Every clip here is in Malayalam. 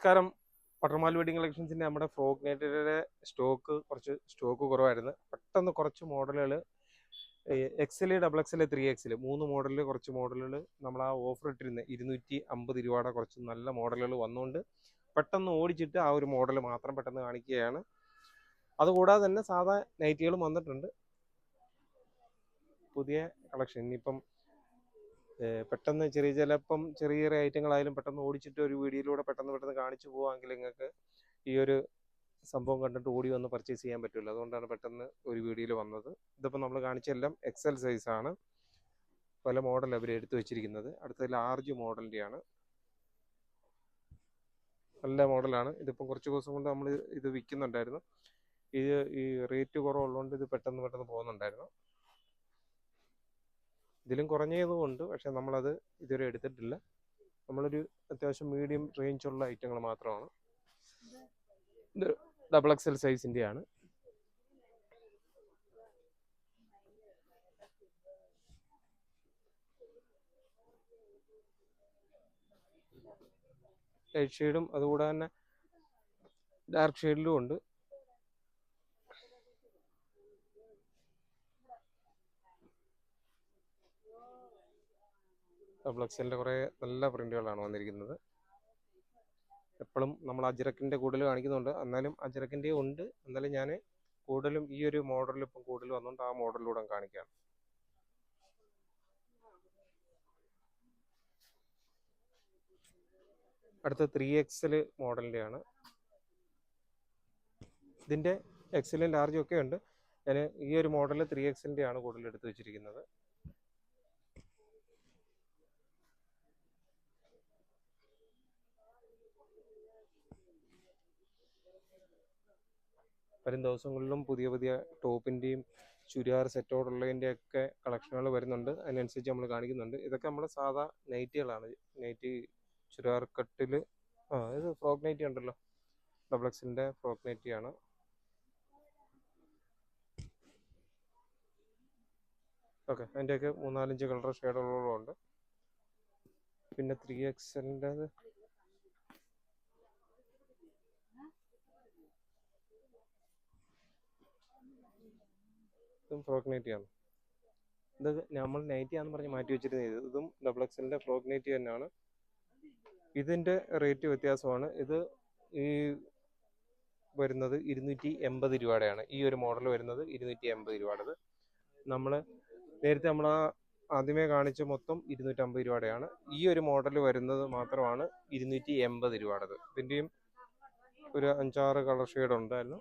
നമസ്കാരം. പട്ടർമാൽ വെഡിങ് കളക്ഷൻസിൻ്റെ നമ്മുടെ ഫ്രോക്ക് നെറ്റിൻ്റെ സ്റ്റോക്ക് കുറവായിരുന്നു. പെട്ടെന്ന് കുറച്ച് മോഡലുകൾ എക്സൽ, ഡബിൾ എക്സൽ, 3XL 3 മോഡലിൽ കുറച്ച് മോഡലുകൾ നമ്മൾ ആ ഓഫർ ഇട്ടിരുന്ന 250 രൂപയുടെ കുറച്ച് നല്ല മോഡലുകൾ വന്നുകൊണ്ട് പെട്ടെന്ന് ഓടിച്ചിട്ട് ആ ഒരു മോഡൽ മാത്രം പെട്ടെന്ന് കാണിക്കുകയാണ്. അതുകൂടാതെ തന്നെ സാധാ നൈറ്റികളും വന്നിട്ടുണ്ട്. പുതിയ കളക്ഷൻ ഇനിയിപ്പം പെട്ടെന്ന് ചിലപ്പം ചെറിയ ഐറ്റങ്ങളായാലും പെട്ടെന്ന് ഓടിച്ചിട്ട് ഒരു വീഡിയോയിലൂടെ പെട്ടെന്ന് കാണിച്ചു പോവാമെങ്കിൽ നിങ്ങൾക്ക് ഈ ഒരു സംഭവം കണ്ടിട്ട് ഓടി വന്ന് പർച്ചേസ് ചെയ്യാൻ പറ്റില്ല. അതുകൊണ്ടാണ് പെട്ടെന്ന് ഒരു വീഡിയോയിൽ വന്നത്. ഇതിപ്പോൾ നമ്മൾ കാണിച്ചെല്ലാം എക്സൽ സൈസാണ്. പല മോഡൽ അവർ എടുത്തു വെച്ചിരിക്കുന്നത്. അടുത്ത ലാർജ് മോഡലിൻ്റെയാണ്. നല്ല മോഡലാണ്. ഇതിപ്പം കുറച്ച് ദിവസം കൊണ്ട് നമ്മൾ ഇത് വിൽക്കുന്നുണ്ടായിരുന്നു. ഇത് ഈ റേറ്റ് കുറവുള്ളതുകൊണ്ട് ഇത് പെട്ടെന്ന് പോകുന്നുണ്ടായിരുന്നു. ഇതിലും കുറഞ്ഞതുകൊണ്ട്, പക്ഷെ നമ്മളത് ഇതുവരെ എടുത്തിട്ടില്ല. നമ്മളൊരു അത്യാവശ്യം മീഡിയം റേഞ്ചുള്ള ഐറ്റങ്ങൾ മാത്രമാണ്. ഇത് ഡബിൾ എക്സൽ സൈസിൻ്റെയാണ്. ലൈറ്റ് ഷെയ്ഡും അതുകൂടാതെ തന്നെ ഡാർക്ക് ഷെയ്ഡിലും ഉണ്ട്. ഡബിൾ എക്സലിൻ്റെ കുറേ നല്ല പ്രിന്റുകളാണ് വന്നിരിക്കുന്നത്. എപ്പോഴും നമ്മൾ അജ്രക്കിൻ്റെ കൂടുതൽ കാണിക്കുന്നുണ്ട്, എന്നാലും അജ്രക്കിൻ്റെ ഉണ്ട്. എന്നാലും ഞാൻ കൂടുതലും ഈ ഒരു മോഡലിൽ ഇപ്പം കൂടുതൽ വന്നുകൊണ്ട് ആ മോഡലിലൂടെ കാണിക്കാം. അടുത്ത 3XL മോഡലിൻ്റെയാണ്. ഇതിൻ്റെ എക്സലും ലാർജും ഒക്കെ ഉണ്ട്. ഞാൻ ഈ ഒരു മോഡൽ 3XLൻ്റെ ആണ് കൂടുതൽ എടുത്ത് വെച്ചിരിക്കുന്നത്. വരും ദിവസങ്ങളിലും പുതിയ ടോപ്പിൻ്റെയും ചുരിദാർ സെറ്റോടുള്ളതിൻ്റെയൊക്കെ കളക്ഷനുകൾ വരുന്നുണ്ട്. അതിനനുസരിച്ച് നമ്മൾ കാണിക്കുന്നുണ്ട്. ഇതൊക്കെ നമ്മുടെ സാധാ നൈറ്റികളാണ്. നൈറ്റി ചുരിദാർ കട്ടിൽ ഇത് ഫ്രോക്ക് നൈറ്റി ഉണ്ടല്ലോ, ഡബിൾ എക്സിൻ്റെ ഫ്രോക്ക് നൈറ്റിയാണ്. ഓക്കെ, അതിൻ്റെയൊക്കെ 3-4 കളർ ഷെയ്ഡുകളുണ്ട്. പിന്നെ 3XLൻ്റെ ഇതും ഫ്രോക്ക് നൈറ്റിയാണ്. ഇത് നമ്മൾ നൈറ്റിയാണെന്ന് പറഞ്ഞ് മാറ്റി വെച്ചിരുന്നത്. ഇതും ഡബിൾ എക്സലിൻ്റെ ഫ്രോക്ക് നൈറ്റി തന്നെയാണ്. ഇതിൻ്റെ റേറ്റ് വ്യത്യാസമാണ്. ഇത് ഈ വരുന്നത് 280 രൂപയുടെയാണ്. ഈ ഒരു മോഡൽ വരുന്നത് 280 രൂപയുടേത്. നേരത്തെ നമ്മൾ ആദ്യമേ കാണിച്ച മൊത്തം 250 രൂപയുടെയാണ്. ഈ ഒരു മോഡൽ വരുന്നത് മാത്രമാണ് 280 രൂപയുടേത്. ഇതിൻ്റെയും ഒരു 5-6 കളർ ഷെയ്ഡ് ഉണ്ടായിരുന്നു.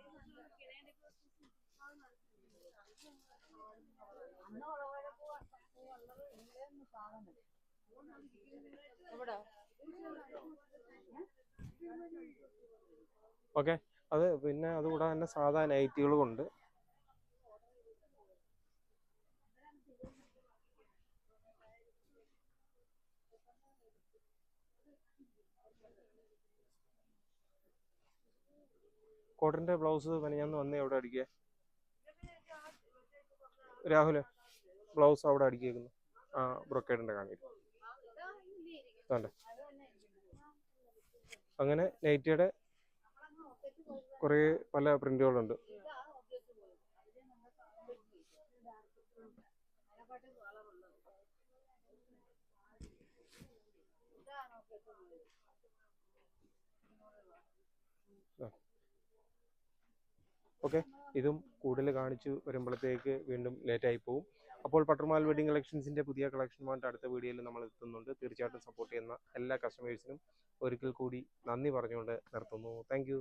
ഓക്കെ, അത് പിന്നെ അതുകൂടാതെ തന്നെ സാധാ നൈറ്റികളും ഉണ്ട്. കോട്ടൻ്റെ ബ്ലൗസ് ഞാൻ വന്നേ അവിടെ അടിക്കുക. രാഹുല് ബ്ലൗസ് അവിടെ അടിക്കുന്നു. ബ്രൊക്കേഡിൻ്റെ കാണിക്കും. അങ്ങനെ നൈറ്റിയുടെ കുറേ പല പ്രിന്റുകളുണ്ട്. ഓക്കെ, ഇതും കൂടുതൽ കാണിച്ചു വരുമ്പോഴത്തേക്ക് വീണ്ടും ലേറ്റായി പോകും. അപ്പോൾ പട്ടർമാൽ വെഡിങ് കളക്ഷൻസിൻ്റെ പുതിയ കളക്ഷനുമായിട്ട് അടുത്ത വീഡിയോയിൽ നമ്മൾ എത്തുന്നുണ്ട്. തീർച്ചയായിട്ടും സപ്പോർട്ട് ചെയ്യുന്ന എല്ലാ കസ്റ്റമേഴ്സിനും ഒരിക്കൽ കൂടി നന്ദി പറഞ്ഞുകൊണ്ട് നിർത്തുന്നു. താങ്ക്